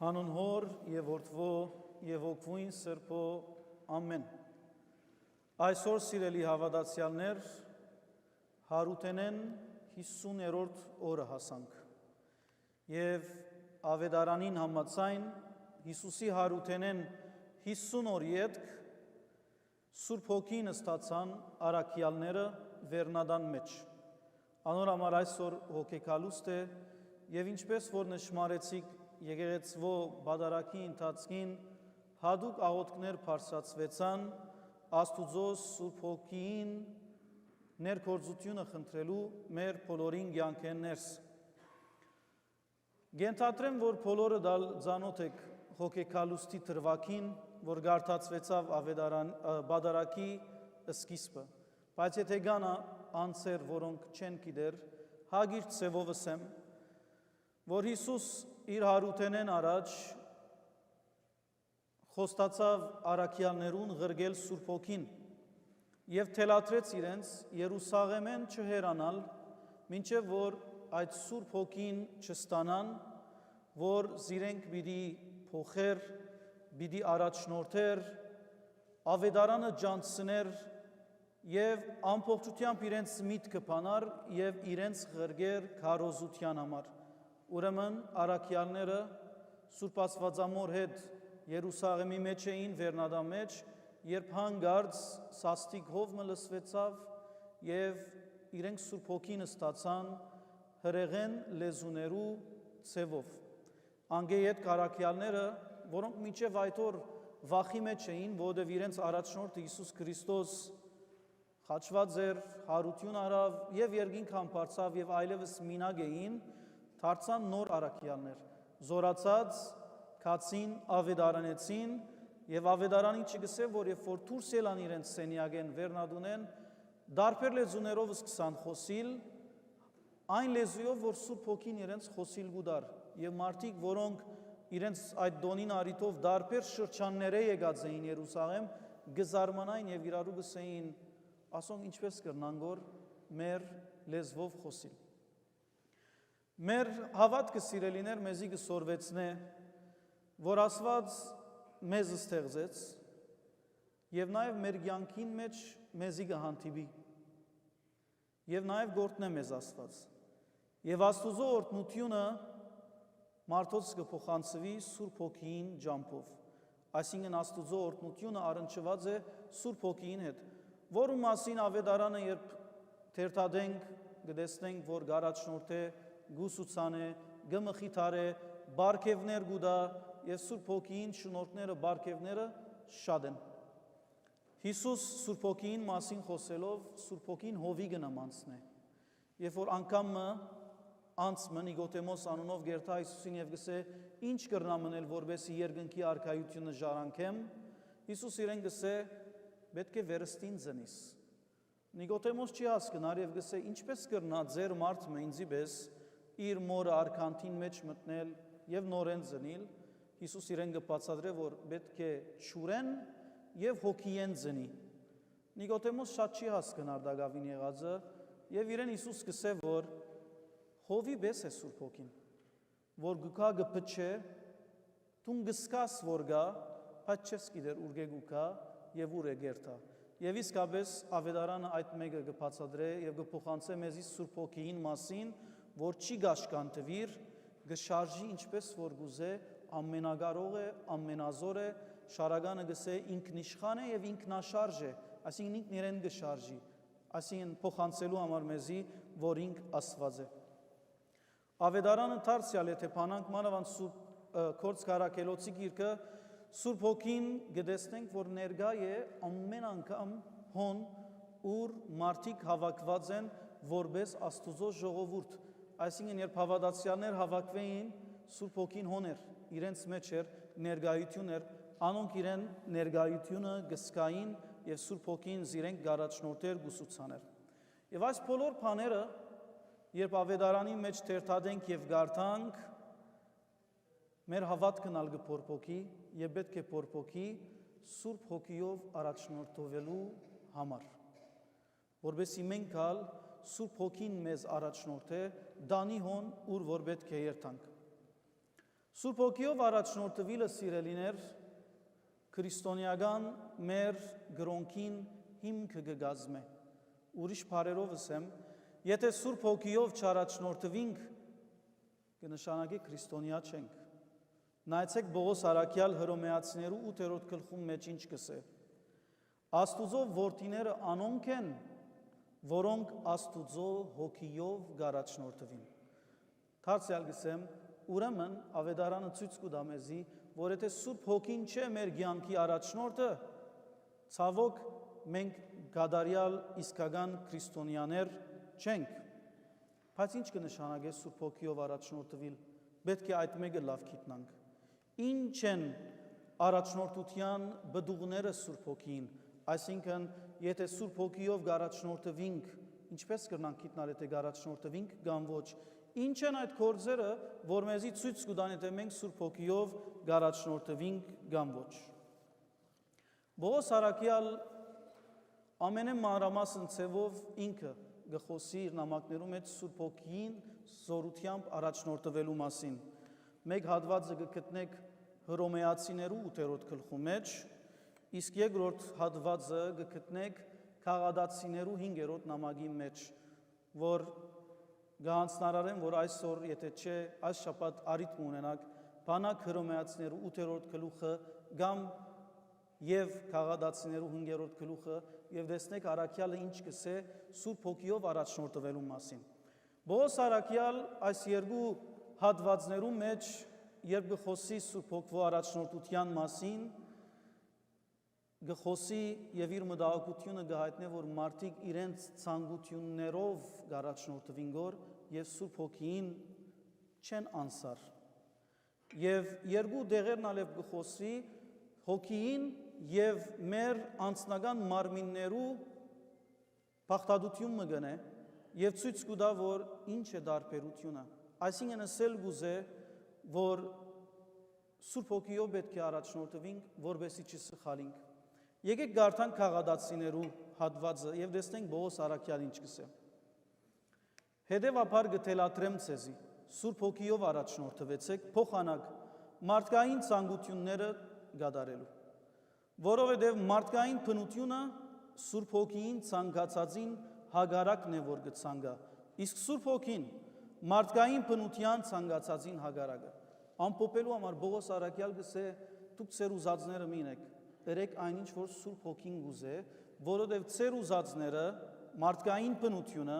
Հանուն հոր և որդվո և ոգվույն սրբո ամեն։ Այսօր սիրելի հավատացյալներ, հարութենեն 50-րդ օրը հասանք և ավետարանին համաձայն Հիսուսի հարութենեն 50 օր ետք Սուրբ Հոգին ստացան առաքյալները վերնադան մեջ։ Անոր համար այսօր հոգեկալուստ է և ինչպես որ նշմարեցիք եկեղեցվո բադարակի ընթացքին հատուկ աղոթքներ բարձրացվեցան Աստուծո Սուրբ Հոգիին ներգործությունը խնդրելու մեր բոլորին կյանքեն ներս։ Կենթադրեմ, որ բոլորը ծանոթ եք հոգեկալուստի դրվագին, որ գարդացվեցավ բադարակի սկիզբը, բայց եթե կան անձեր, որոնք չեն գիտեր, հագիր ցևով ասեմ, որ Հիսուս իր հարութենեն առաջ խոստացավ առաքյալներուն ղրգել Սուրբ Հոգին և թելադրեց իրենց Երուսաղեմեն չհերանալ, մինչև որ այդ Սուրբ Հոգին չստանան, որ զիրենք պիտի փոխեր, պիտի առաջնորդեր, ավետարանը ջանցներ և ամբողջությամբ իրենց միտքը բանար և իրենց ղրգեր քարոզության համար։ Ուրեմն առաքյալները Սուրբ Աստվածամոր հետ Երուսաղեմի մեջ էին վերնադան մեջ, երբ հանգարց սաստիկ հովմը լսվեցավ և իրենք Սուրբ Հոգին ստացան հրեղեն լեզուներու ցևով։ Անգե այդ առաքյալները, որոնք մինչև այդ օր վախի մեջ էին, որովհետև իրենց առաջնորդը Հիսուս Քրիստոս խաչված էր, հարություն արավ և երկինք համբարձավ և այլևս մինակ էին, դարձան նոր առաքյալներ, զորացած քացին, ավետարանեցին և ավետարանին չգսե, որ երբ որ դուրս ելան իրենց սենյակեն վերնադունեն, դարբեր լեզուներով սկսան խոսիլ, այն լեզուով, որ Սուրբ Հոգին իրենց խոսիլ գուդար, և մարդիկ, որոնք իրենց այդ դոնին արիտով դարբեր շրջանները եկած էին Երուսաղեմ, գզարմանային և իրարու գսեին, ասոնք ինչպես կրնան գոր մեր լեզվով խոսիլ։ Մեր հավատքը սիրելիներ մեզի կսորվեցնե, որ Աստված մեզ ստեղծեց և նաև մեր կյանքին մեջ մեզի կհանդիպի և նաև գործնե մեզ Աստված։ Եվ Աստուծո օրհնությունը մարդոց կփոխանցվի Սուրբ Հոգիին ջամփով։ Այսինքն Աստուծո օրհնությունը առնչված է Սուրբ Հոգիին հետ, որու մասին ավետարանը երբ թերթադենք, կտեսնենք, որ գարաչնորդ է, գուսուցան է, գմխիթար է, բարգևներ գուդա և Սուրբ Հոգիին շնորհները, բարգևները շատ են։ Հիսուս Սուրբ Հոգիին մասին խոսելով Սուրբ Հոգին հովի կնմանցնե։ Երբ որ անգամը անցմը Նիկոդեմոս անունով գերտա Հիսուսին և գսե ինչ կրնամ մնել, որբեսի երկնքի արքայությունը ժառանգեմ, Հիսուս իրեն գսե պետք է վերստին ծնիս։ Նիկոդեմոս չի հասկնար և գսե ինչպես կրնա ձեր մարդը ինձի պես իր մորը արքանտին մեջ մտնել և նորեն ծնիլ, Հիսուս իրեն կբացատրե, որ պետք է շուրեն և հոգիեն ծնի։ Նիկոդեմոս շատ չի հասկնար դակավին եղածը և իրեն Հիսուս գսե, որ հովի պես է Սուրբ Հոգին, որ գուկա գպչե, դուն գսկաս որ գա, բայց չես գիտեր ուր գուկա և ուր է գերտա։ Եվ իսկապես ավետարանը այդ մեկը կբացատրե և կփոխանցե մեզի Սուրբ Հոգիին մասին, որ չի գաշկանտվիր, գշարժի ինչպես որ գուզե, ամենակարող է, ամենազոր է, շարականը գսե ինքնիշխան է և ինքնաշարժ է, այսինքն ինքն իրեն գշարժի, այսինքն փոխանցելու համար մեզի, որ ինք Աստված է։ Ավետարանը դարձյալ եթե բանանք մանավանդ Քորձ Քարաքելոցի գիրքը Սուրբ Հոգին կտեսնենք, որ ներկա է ամեն անգամ հոն, ուր մարդիկ հավաքված են որպես Աստուծո ժողովուրդ, այսինքն երբ հավատացյալներ հավաքվեին, Սուրբ Հոգին հոն էր, իրենց մեջ էր ներկայություն էր, անոնք իրեն ներկայությունը գսկային և Սուրբ Հոգին զիրենք գարաչնորդեր գուսուցաներ։ Եվ այս բոլոր բաները, երբ ավետարանի մեջ թերթադենք և գարթանք, մեր հավատքն ալ կփորփոքի և պետք է փորփոքի Սուրբ Հոգիով առաջնորդվելու համար, որովհետեւ մենք ալ Սուրբ Հոգին մեզ առաջնորդ է, դանի հոն, ուր որ պետք է երթանք։ Սուրբ ոգիով առաջնորդվելը սիրելիներ քրիստոնեական մեր գրոնքին հիմքը կգազմե։ Ուրիշ բառերով ասեմ, եթե Սուրբ ոգիով չառաջնորդվենք, կնշանակի քրիստոնյա չենք։ Նայեցեք Պողոս առաքյալ Հռոմեացիներու 8-րդ գլխում մեջ ինչ կսե։ Աստուծո որդիները անոնք են, որոնք Աստուծո հոգիով կառաջնորդվին։ Դարձյալ գսեմ, ուրեմն ավետարանը ցույց կտա մեզի, որ եթե Սուրբ Հոգին չէ մեր կյանքի առաջնորդը, ցավոք մենք գադարյալ իսկական քրիստոնյաներ չենք։ Բայց ինչ կնշանակի Սուրբ Հոգիով առաջնորդվել, պետք է այդ մեկը լավ գիտնանք։ Ինչ են առաջնորդության բդուղները Սուրբ Հոգին, այսինքն եթե Սուրբ Հոգիով կառաջնորդվենք, ինչպես կրնանք գիտնալ, եթե կառաջնորդվենք կամ ոչ, ինչ են այդ գործերը, որ մեզի ցույց կտան, եթե մենք Սուրբ Հոգիով կառաջնորդվենք կամ ոչ։ Պողոս առաքյալ ամենամանրամասն ցևով ինքը գխոսի իր նամակներում մեջ Սուրբ Հոգին զորությամբ առաջնորդվելու մասին։ Մեկ հատվածը կգտնեք Հռոմեացիներու 8-րդ գլխում մեջ, իսկ երկրորդ հատվածը կգտնեք Գաղատացիներու 5-րդ նամակի մեջ, որ գանցնարարեմ, որ այսօր, եթե չէ, այս շաբաթ առիթ ունենաք, բանակ Հռոմեացիներու 8-րդ գլուխը կամ եւ Գաղատացիներու 5-րդ գլուխը եւ տեսնեք առաքյալը ինչ կսե Սուրբ Հոգիով առաջնորդվելու մասին։ Պողոս առաքյալ այս երկու հատվածներու մեջ, երբ գխոսի Սուրբ Հոգվո առաջնորդության մասին, գխոսի եւ իր մտահոգությունը գահիտնե, որ մարդիկ իրենց ցանկություններով կառաջնորդվին գոր եւ Սուրբ Հոգին չեն անսար։ Եվ երկու դեղերն ալև գխոսի Հոգին եւ մեր անձնական մարմիններու բախտadություն մգնե եւ ցույց կտա, որ ինչ է դարբերությունը։ Այսինքն ասել գուզե, որ Սուրբ Հոգիով պետք է առաջնորդվենք, որովհետեւ չսխալենք։ Եկեք գարթանք Գաղատացիներու հատվածը եւ տեսնենք Պողոս առաքյալ ինչ կսե։ Հետևաբար գտելատրեմ ցեզի, Սուրբ Հոգիով առաջնորդվեցեք, փոխանակ մարդկային ցանկությունները գադարելու, որովհետեւ մարդկային բնությունը Սուրբ Հոգին ցանկացածին հագարակն է, որ գցանգա, իսկ Սուրբ Հոգին մարդկային բնության ցանկացածին հագարակը։ Ամփոփելու համար Պողոս առաքյալ գսե, դուք ծեր ուզածները մինեք, երեք այնինչ, որ Սուրբ Հոգին գուզե, որովհետև ծեր ուզածները, մարդկային բնությունը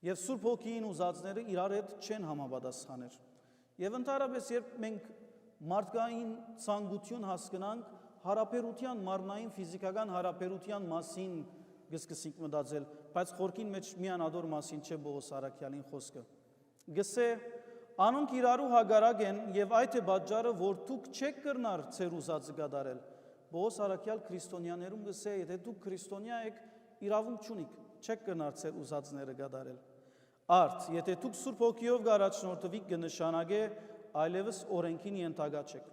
եւ Սուրբ Հոգին ուզածները իրար հետ չեն համապատասխաներ։ Եվ ընդհանրապես, երբ մենք մարդկային ցանկություն հասկանանք, հարաբերության, մարմնային ֆիզիկական հարաբերության մասին գսկսենք մտածել, բայց խորքին մեջ միանադոր մասին չէ Պողոս առաքյալին խոսքը։ Գսե անոնք իրարու հագարակ են եւ այդ է պատճառը, որ դուք չեք կրնար ծեր ուզածը գադարել։ Պողոս առաքյալ քրիստոնյաներում գսե, եթե դուք քրիստոնյա եք, իրավունք չունիք, չեք կրնար ծեր ուզածները գադարել։ Արդ, եթե դուք Սուրբ Հոգիով կառաջնորդվիք, կնշանակե այլևս օրենքին ենթակա չեք։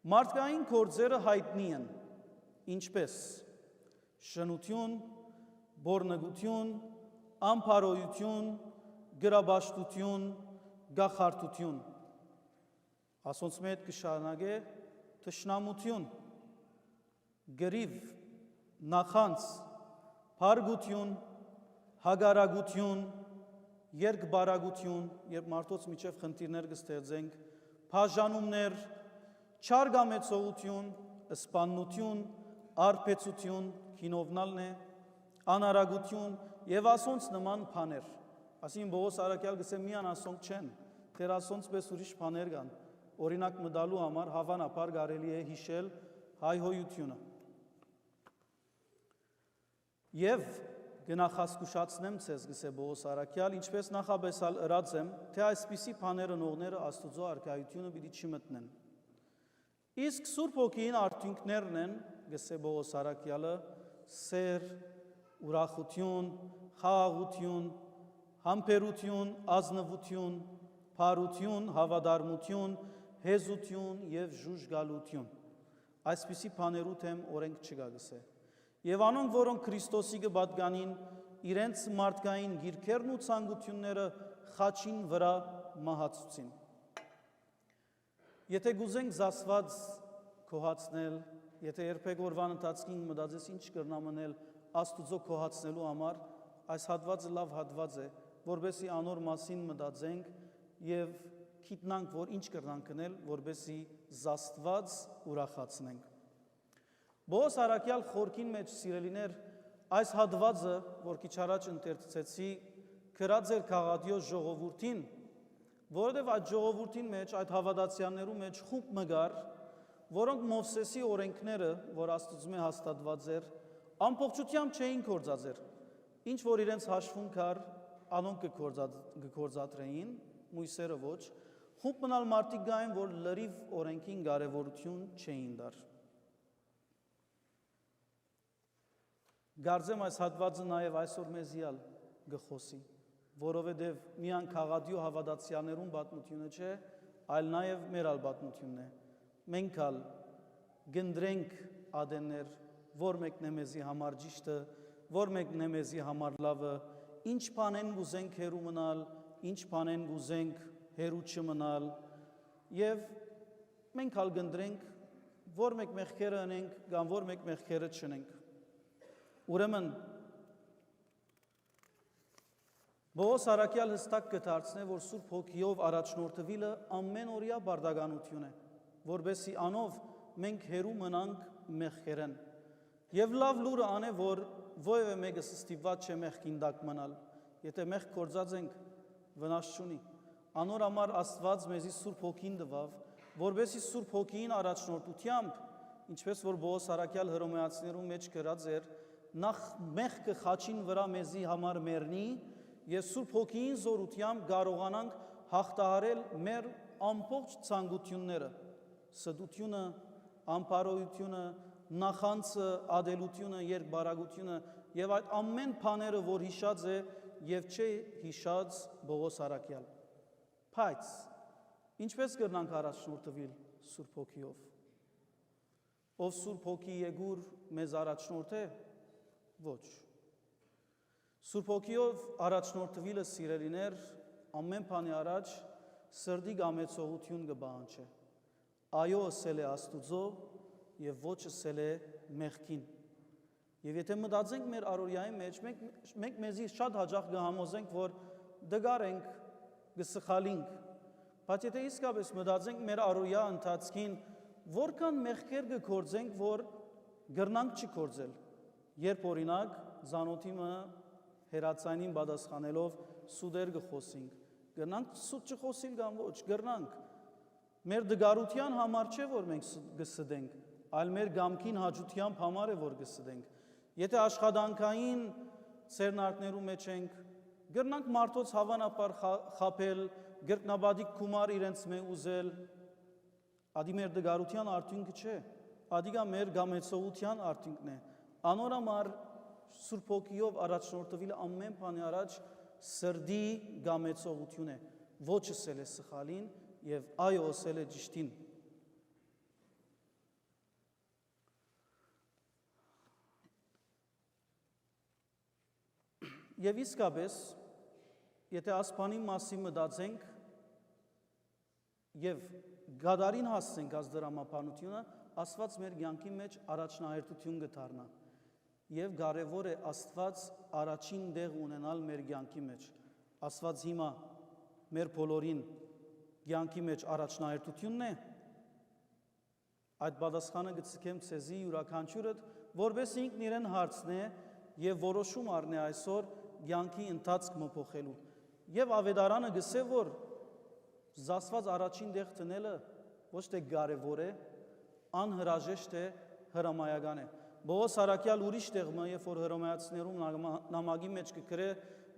Մարդկային գործերը հայտնի են, ինչպես շնություն, բորնգություն, ամփարոյություն, գրաբաշխություն, գախարտություն, ասոնց մետ կշարնագե թշնամություն, գրիվ, նախանց, փարգություն, հագարագություն, երկբարագություն, երբ մարդոց միջև խնդիրներ կստեղծենք, բաժանումներ, չարգամեցողություն, սպանություն, արբեցություն, քինովնալն է, անարագություն եւ ասոնց նման բաներ։ Այսինքն Պողոս առաքյալ գսե միան ասոնք չեն, դեր ասոնց պես ուրիշ բաներ կան։ Օրինակ մտալու համար հավանաբար կարելի է հիշել հայհոյությունը։ Եվ գնախասկուշացնեմ ցեզ գսե Պողոս առաքյալ, ինչպես նախաբեսալ ըրած եմ, թե այսպիսի բաները նողները Աստուծո արքայությունը պիտի չմտնեն։ Իսկ Սուրբ Հոգին արդյունքներն են, գսե Պողոս առաքյալը, սեր, ուրախություն, խաղաղություն, համբերություն, ազնվություն, փարություն, հավատարմություն, հեզություն եւ ժուժգալություն։ Այսպիսի բաներու թեմ օրենք չկա գսե։ Եվ անոնք, որոնք Քրիստոսի կպատկանին, իրենց մարդկային գիրքերն ու ցանկությունները խաչին վրա մահացուցին։ Եթե գուզենք զասված քոհացնել, եթե երբեք օրվան ընթացքին մտածես ինչ կրնամ անել Աստուծո քոհացնելու համար, այս հատվածը լավ հատված է, որբեսի անոր մասին մտածենք եւ գիտնանք, որ ինչ կրնանք անել, որբեսի զաստված ուրախացնենք։ Բողոս արաքյալ խորքին մեջ սիրելիներ այս հատվածը, որ քիչ առաջ ընթերցեցի, գրած էր քաղաքիոս ժողովրդին, որովհետև այդ ժողովրդին մեջ, այդ հավատացյալներու մեջ խումբ մգար, որոնք Մովսեսի օրենքները, որ Աստծո հաստատված էր, ամբողջությամբ չէին կործածեր, ինչ որ իրենց հաշվում կար, անոնք կկործածրեին, մույսերը ոչ, խումբ մնալ մարդիկ գային, որ լրիվ օրենքին կարևորություն չէին դար։ Գարձեմ այս հատվածը նաև այսօր մեզիալ գխոսի, որովհետև միան քաղաքիո հավատացյալներուն պատմությունը չէ, այլ նաև մեր ալ պատմությունն է։ Մենք ալ գնդրենք ադեններ, որ մեկն է մեզի համար ճիշտը, որ մեկն է մեզի համար լավը, ինչ բանեն գուզենք հերու մնալ, ինչ բանեն գուզենք հերու չմնալ, եւ մենք ալ գնդրենք, որ մեկ մեղքերը անենք, կամ որ մեկ մեղքերը չնենք։ Ուրեմն Բողոս արաքյալ հստակ կդարձնե, որ Սուրբ Հոգիով առաջնորդվելը ամեն օրյա բարդականություն է, որբեսի անով մենք հերու մնանք մեղքերեն։ Եվ լավ լուրը անե, որ ովևէ մեկը ստիպված չէ մեղքին տակ մնալ, եթե մեղք կործած ենք, վնաս չունի։ Անոր համար Աստված մեզի Սուրբ Հոգին տվավ, որբեսի Սուրբ Հոգին առաջնորդությամբ, ինչպես որ Բողոս արաքյալ հռոմեացիներու մեջ գրած էր, նախ մեղքը խաչին վրա մեզի համար մեռնի, եւ Սուրբ Հոգին զորությամբ կարողանանք հաղթահարել մեր ամբողջ ցանկությունները, սդությունը, անփարոյությունը, նախանցը, ադելությունը, երկբարագությունը եւ այդ ամեն բաները, որ հիշած է եւ չէ հիշած Բողոս արաքյալ։ Բայց ինչպես կրնանք առաջնորդվել Սուրբ Հոգիով։ Ով Սուրբ Հոգի եկուր մեզ առաջնորդ է, ոչ։ Սուրբ Հոգիով առաջնորդվելը սիրելիներ ամեն բանի առաջ սրդի գամեցողություն կբանջի։ Այո ասել է Աստուծո եւ ոչ ասել է մեղքին։ Եվ եթե մտածենք մեր առօրյայի մեջ, մենք մեզի շատ հաճախ կհամոզենք, որ դգարենք, կսխալինք, բայց եթե իսկապես մտածենք մեր առօրյա ընթացքին, որքան մեղքեր կգործենք, որ գրնանք չգործել, երբ օրինակ զանոթիմը հերացանին պատասխանելով սուդեր կխոսենք, գրնանք սուդ չխոսիլ կամ ոչ, գրնանք, մեր դգարության համար չէ, որ մենք կսդենք, այլ մեր գամքին հաջությամբ համար է, որ կսդենք, եթե աշխատանքային սերնարկներու մեջ ենք, գրնանք մարդոց հավանապար խապել, գրկնաբադիկ կումար իրենց մե ուզել, ադի մեր դգարության արդյունքը չէ, ադիգա մեր գամեցողության արդյունքն է, անոր համար Սուրբ Հոգիով առաջնորդվելը ամեն բանի առաջ սրդի գամեցողություն է, ոչ ասել է սխալին եւ այո ասել է ճիշտին։ Եվ իսկապես, եթե ասպանի մասին մտածենք եւ գադարին հասցենք այս դրամապանությունը, Աստված մեր կյանքի մեջ առաջնահերթություն կդառնա։ Եվ կարևոր է Աստված առաջին տեղ ունենալ մեր կյանքի մեջ։ Աստված հիմա մեր բոլորին կյանքի մեջ առաջնահերթությունն է։ Այդ պատասխանը կցկեմ ցեզի յուրաքանչյուրդ, որպես ինքն իրեն հարցնե եւ որոշում առնե այսօր կյանքի ընթացք մփոխելու։ Եվ ավետարանը գսե, որ զասված առաջին տեղ տնելը ոչ թե կարևոր է, անհրաժեշտ է, հրամայական է։ Բողոս արաքյալ ուրիշ տեղը, երբ որ հռոմեացիներում նամակի մեջ կգրե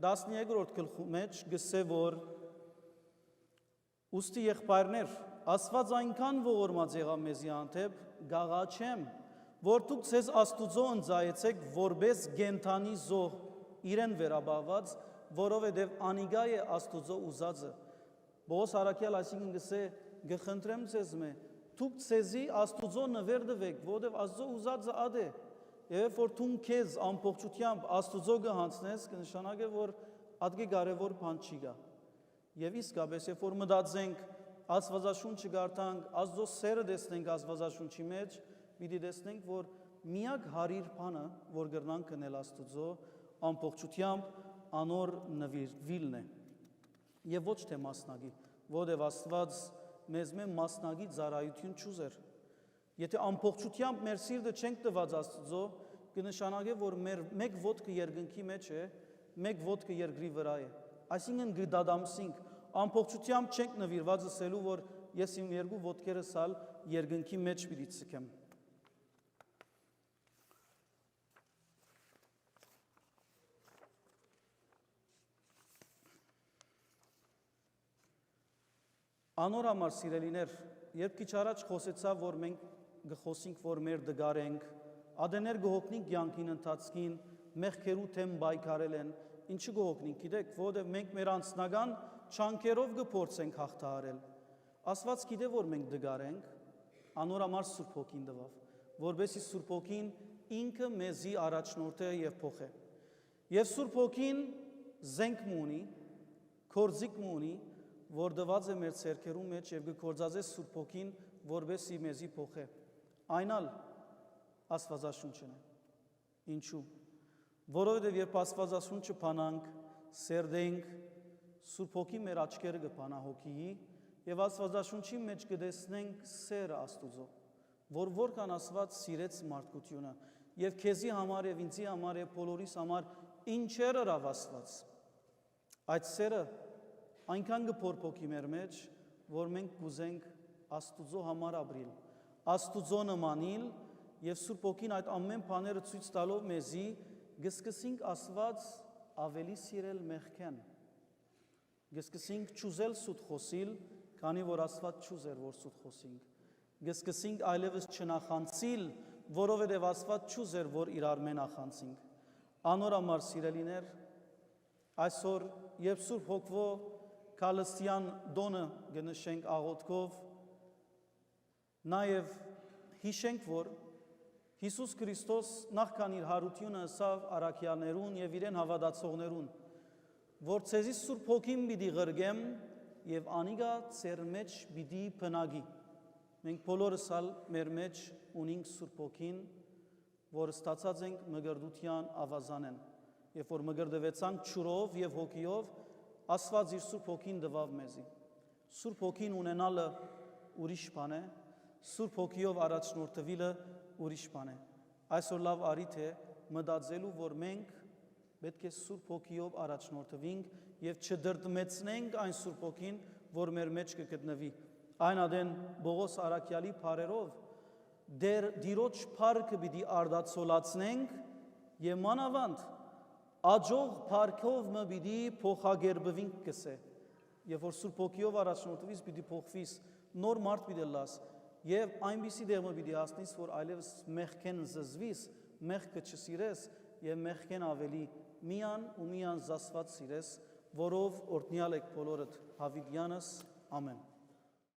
12-րդ գլխու մեջ գսե, որ ուստի եղբայրներ, Աստված այնքան ողորմած եղավ մեզի հանդեպ, գաղաչեմ, որ դուք ցեզ Աստուծո ընծայեցեք որպես գենթանի զոհ իրեն վերաբաղված, որովհետև անիգա է Աստուծո ուզածը։ Բողոս արաքյալ այսինքն գսե, գխնդրեմ ցեզ մե, դուք ցեզի Աստուծո նվեր տվեք, որովհետև Աստծո ուզածը ադե։ Եվ որ դու քեզ ամբողջությամբ Աստուծո գհանցնես, կնշանակե, որ ադգե կարևոր բան չի գա։ Եվ իսկապես, երբ որ մտածենք, Աստվածաշունչը գարտանք, Աստծո սերը տեսնենք Աստվածաշունչի մեջ, պիտի տեսնենք, որ միակ հարիր բանը, որ գրնանք կնել Աստծո, ամբողջությամբ անոր նվիրվիլն է։ Եվ ոչ թե մասնագի, որովհետև Աստված մեզ մասնագի ծառայություն չուզեր։ Եթե ամբողջությամբ մեր սիրտը չենք տված Աստծո, կնշանակե, որ մեր մեկ ոտքը երկնքի մեջ է, մեկ ոտքը երկրի վրա է։ Այսինքն գդադամսինք, ամբողջությամբ չենք նվիրված ասելու, որ ես իմ երկու ոտքերս ալ երկնքի մեջ պիտի ցկեմ։ Անոր համար սիրելիներ, երբ քիչ առաջ խոսեցա, որ մենք գխոսենք, որ մեր դգարենք, ադեներ գողոքնենք յանքին ընթացքին, մեղքերու թեմ բայկարել են, ինչի գողոքնենք, գիտեք, որովհետև մենք մեր անձնական չանքերով գփորձենք հաղթահարել։ Աստված գիտե, որ մենք դգարենք, անոր համար Սուրբ Հոգին տվավ, որովհետեւ Սուրբ Հոգին ինքը մեզի առաջնորդը եւ փոխ է։ Եվ Սուրբ Հոգին զենք ունի, կորձիկ ունի, որ դված է մեր ցերկերու մեջ եւ գործածե Սուրբ Հոգին, որովհետեւ մեզի փոխ է։ Այնալ Աստվածաշունչն է։ Ինչու՞։ Որովհետև երբ Աստվածաշունչը բանանք, սերդենք, Սուրբ Հոգի մեր աչքերը կբանա հոգիի եւ Աստվածաշունչի մեջ կտեսնենք սերը Աստուծո, որ որքան Աստված սիրեց մարդկությունը եւ քեզի համար եւ ինձի համար եւ բոլորիս համար ինչեր արավ Աստված։ Այդ սերը այնքան կփորփոքի մեր մեջ, որ մենք կուզենք Աստուծո համար ապրիլ, Աստուծո նմանիլ եւ Սուրբ Հոգին այդ ամեն բաները ցույց տալով մեզի գսկսենք Աստված ավելի սիրել մեղքեն։ Գսկսենք չուզել սուտ խոսիլ, քանի որ Աստված չուզեր, որ սուտ խոսենք։ Գսկսենք այլևս չնախանցիլ, որովհետև Աստված չուզեր, որ իրար մեն նախանցենք։ Անոր համար սիրելիներ, այսօր երբ Սուրբ Հոգվո Քալստյան դոնը գնշենք աղոթքով, նաև հիշենք, որ Հիսուս Քրիստոս նախքան իր հարությունը ասավ առաքյալներուն եւ իրեն հավատացողներուն, որ ցեզի Սուրբ Հոգին պիտի ղրգեմ եւ անիգա ծեր մեջ պիտի բնագի։ Մենք բոլորս ալ մեր մեջ ունենք Սուրբ Հոգին, որ ստացած ենք մգրդության ավազանեն։ Երբ որ մգրդվեցանք ջուրով եւ հոգիով, Աստված իր Սուրբ Հոգին տվավ մեզի։ Սուրբ Հոգին ունենալը ուրիշ բան է, Սուրբ Հոգիով առաջնորդվելը ուրիշ բան է։ Այսօր լավ արիթ է մտածելու, որ մենք պետք է Սուրբ Հոգիով առաջնորդվենք եւ չդրդմեցնենք այն Սուրբ Հոգին, որ մեր մեջ կգտնվի։ Այն ադեն Բողոս Արաքյալի բարերով դեր դիրոջ փառքը պիտի արդացոլացնենք եւ մանավանդ աջող փառքով մը պիտի փոխագերբվենք կսե։ Եվ որ Սուրբ Հոգիով առաջնորդվիս պիտի փոխվիս, նոր մարդ պիտի լաս եւ այնպիսի դեղը պիտի հասնես, որ այլևս մեղքեն զզվիս, մեղքը չսիրես եւ մեղքեն ավելի միան ու միան զասված սիրես, որով օրհնյալ եք բոլորդ Հավիդյանս, ամեն։